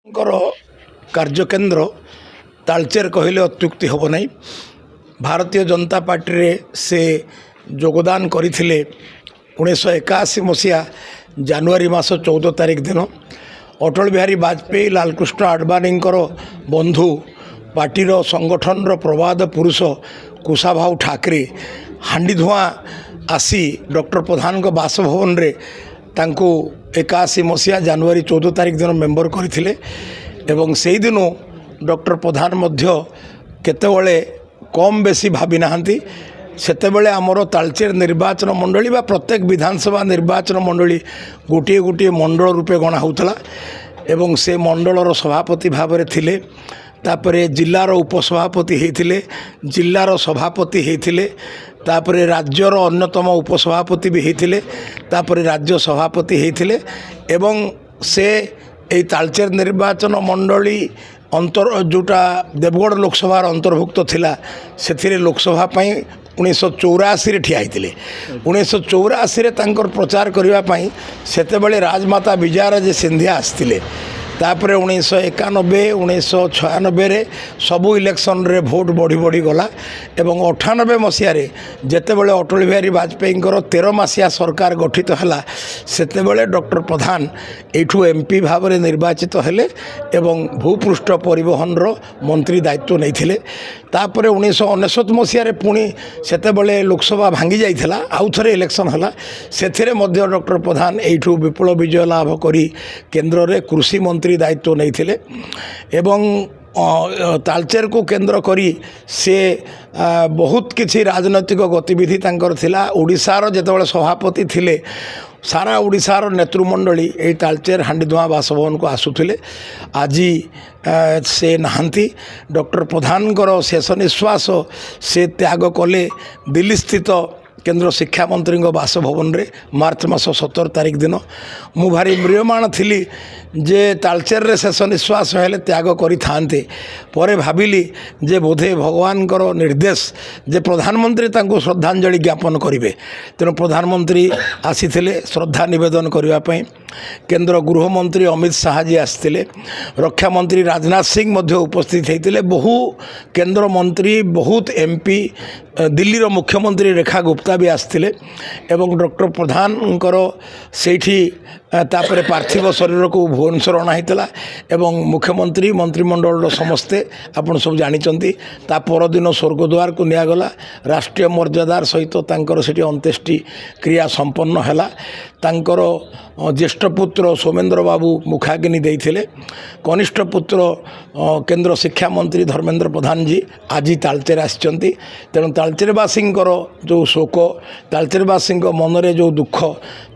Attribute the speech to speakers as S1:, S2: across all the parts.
S1: कार्यकेन्द्र तालचेर कहले अत्युक्ति हम नहीं। भारतीय जनता पार्टी रे से योगदान करथिले 1981 मसीहा जनवरी मास 14 तारिख दिन अटल बिहारी वाजपेयी लालकृष्ण आडवाणी बंधु पार्टीर संगठन प्रवाद पुरुष कुशाभाऊ ठाकरे हांडी धुआं आसी डॉक्टर प्रधान बासभवन रे तांको 81 मसीहा जनवरी 14 तारिख दिन मेंबर करथिले एवं से दिन डॉक्टर प्रधान मध्य केतेबेले कम बेसी भावी नाहांती सेतेबेले आमर तालचेर निर्वाचन मंडली बा प्रत्येक विधानसभा निर्वाचन मंडली गोटे गोटे मंडल रूपे गणा होउतला एवं से मंडलर सभापति भाव में थिले तापरे जिल्लार उपसभापति होइथिले जिल्लार सभापति होइथिले तापरे राज्यर अन्यतम उपसभापति भी होइथिले तापरे राज्य सभापति होइथिले एवं से এই তালচের निर्वाचन मंडली अंतर जोटा देवगढ़ लोकसभा अंतर्भुक्त थिला से लोकसभा 1984 ठिया होते 1984 तांकर प्रचार करने सेतेबेले राजमाता विजयाराजे सिंधिया आसते तापर 1991 1996 सबू इलेक्शन रे भोट बढ़ी बढ़ी गला एवं 98 मसीह जितेबले अटल बिहारी वाजपेयी 13 मासिया सरकार गठित है सेतेबले डॉक्टर प्रधान एठू एमपी भाव में निर्वाचित हेले एवं भूपृष्ठ परिवहन मंत्री दायित्व नहीं तापर 1999 मसीह पुणी सेतेबले लोकसभा भांगी जाइथिला आउ थरे इलेक्शन हला सेथिरे मध्य डॉक्टर प्रधान एठू विपुल विजय लाभ करी केंद्र रे कृषि मंत्री दायित्व नहीं थिले एवं तालचेर को केंद्र करी से बहुत किछि राजनैतिक गतिविधि तांकर थिला ओडिशार जेतेबेले सभापति थिले सारा ओडिशार नेतृमंडली ए तालचेर हांडीधुआं बासभवन को आसुथिले आज से नहांती डॉक्टर प्रधानकर शेष निश्वास से त्याग कले दिल्ली स्थित केंद्र शिक्षा मंत्री बासभवन रे मार्च मास 17 तारिख दिन मु भारी म्रियमाण थी जे तालचेर रे शेष निश्वास हेले त्याग करि थांते परे भाबिली जे बोधे भगवान कर निर्देश जे प्रधानमंत्री तांको श्रद्धांजलि ज्ञापन करिवे तेणु प्रधानमंत्री आसीथिले श्रद्धा निवेदन करिवा पई केंद्र गृहमंत्री अमित शाह जी आसथिले रक्षा मंत्री राजनाथ सिंह मध्य उपस्थित होइतिले बहु केंद्र मंत्री बहुत एमपी दिल्ली रो मुख्यमंत्री रेखा गुप्ता भी आसथिले एवं डॉक्टर प्रधानकर सेठी तापरे पार्थिव शरीर को भुवनेश्वर अणाइला एवं मुख्यमंत्री मंत्रिमंडल समस्ते आपण सब जानिचंती ता परदिन स्वर्गद्वार को नियागला राष्ट्रीय मर्यादार सहित तांकर सेठी अंत्येष्टि क्रिया संपन्न हैला तांकर ज्येष्ठ पुत्र सोमेंद्र बाबू मुखाग्नि देइथिले कनिष्ठ पुत्र केंद्र शिक्षा मंत्री धर्मेंद्र प्रधान जी आज तालचेर आसिचंती तेणु तालचेरवासींकर जो शोक तालचेरवासी मनरे जो दुख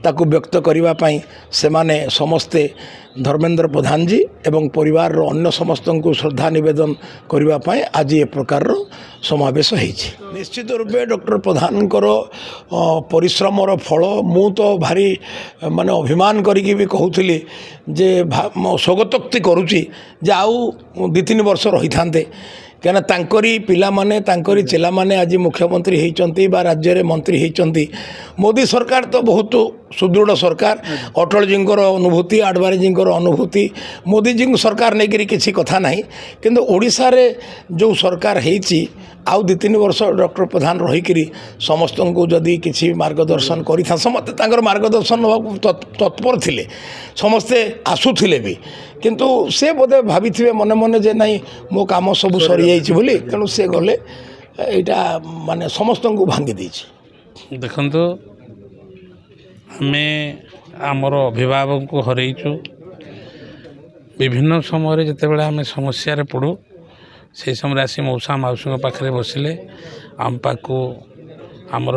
S1: ताकू व्यक्त करने पाई से माने समस्ते धर्मेंद्र प्रधान जी एवं परिवार रो अन्य समस्त को श्रद्धा निवेदन करने आज ये प्रकार समावेश होइछि। निश्चित रूपे डॉक्टर प्रधानकर परिश्रमर फल मु तो भारी माने अभिमान करिकी भी कहूली जे स्वगतोक्ति करुच्ची जे आउ 2-3 वर्ष रही थांते क्या तांकरी पिला माने तांकरी चेला माने आज मुख्यमंत्री होइचंती बा राज्य रे मंत्री होइचंती मोदी सरकार तो बहुत सुदृढ़ सरकार अटल जी अनुभूति आडवाणी जी अनुभूति मोदी जी सरकार नहीं करी किसी कथा नहीं किंतु ओडिशा रे जो सरकार होइची आउ 2-3 वर्ष डॉक्टर प्रधान रहीकि समस्त को जदि किसी मार्गदर्शन करिथा समस्त तांकर मार्गदर्शन तत्पर थिले समस्ते आसुथिले भी किंतु से बोधे भाभी मने मने जे नहीं मो काम सब सरी जाइछि बोली तेणु से गले एटा माने समस्त को भांगी देछि।
S2: देखंतु हमें आमर अभिभावक को हरइछु विभिन्न समय जितेबाला आम समस्या रे पड़ू से समय आसी मौसा माउसी पाखे बसिले आम पाक आमर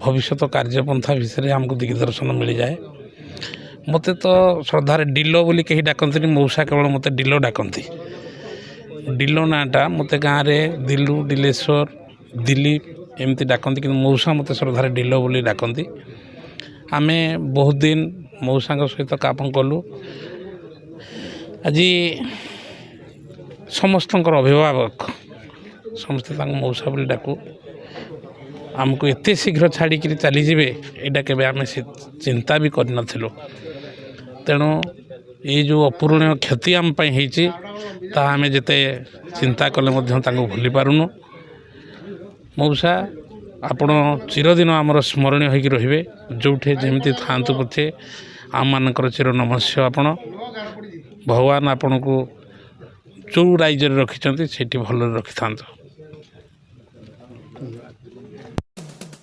S2: भविष्य कार्यपंथा विषय आमको दिग्दर्शन मिल जाए मते तो श्रद्धार डिलो बोली कहीं डाकती मौसा केवल मते डिलो डाकती डिलो नाटा मते गाँव में दिलू डिलेश्वर दिलीप एमती डाकती कि मौसा मते श्रद्धार डिलो बोली डाकती आम बहुत दिन मौसा सहित काम कलु आज समस्त अभिभावक समस्ते मौसा बोली डाकू आमको एत शीघ्र छाड़ी चलीजे यहाँ के चिंता भी कर तेणु ये जो अपूरणीय क्षति आम होती ताहा आम जिते चिंता कले भूली पारुनु। मौसा आपण चिरदिन आमर स्मरणीय होकर रे जोठे जमी था पछे आम मानकर चिर नमस्य। आपण भगवान आपण को जो राज्य रखिंट से भल रखि था।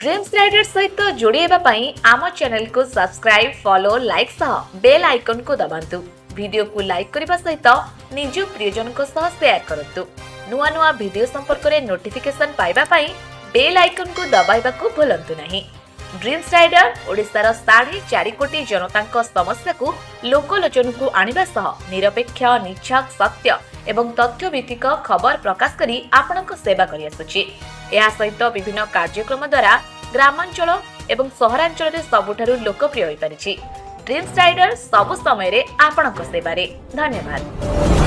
S3: ड्रीम्स राइडर सहित जोड़ेबा पई आम चैनल को सब्सक्राइब फॉलो लाइक सह बेल आइकन को दबांतु। वीडियो को लाइक करने सहित निज प्रियजन को सह शेयर करंतु। नुआ नुआ वीडियो संपर्क में नोटिफिकेशन पाइबा पई बेल आइकन को दबाइबा को भूलंतु नहीं। ड्रीम्स राइडर ओडिशार 4.5 कोटी जनता समस्या को लोकलोचन को आनिबा सह निरपेक्ष निछक सत्य एवं तथ्य भित्तिक खबर प्रकाश करी आपनक सेवा करि आसुछि। एहा सहित विभिन्न कार्यक्रम द्वारा ग्रामांचल एवं सहरांचल रे सबुठारु लोकप्रिय होई परिछि। ड्रीम्स राइडर सब समय रे आपनक सेवा रे धन्यवाद।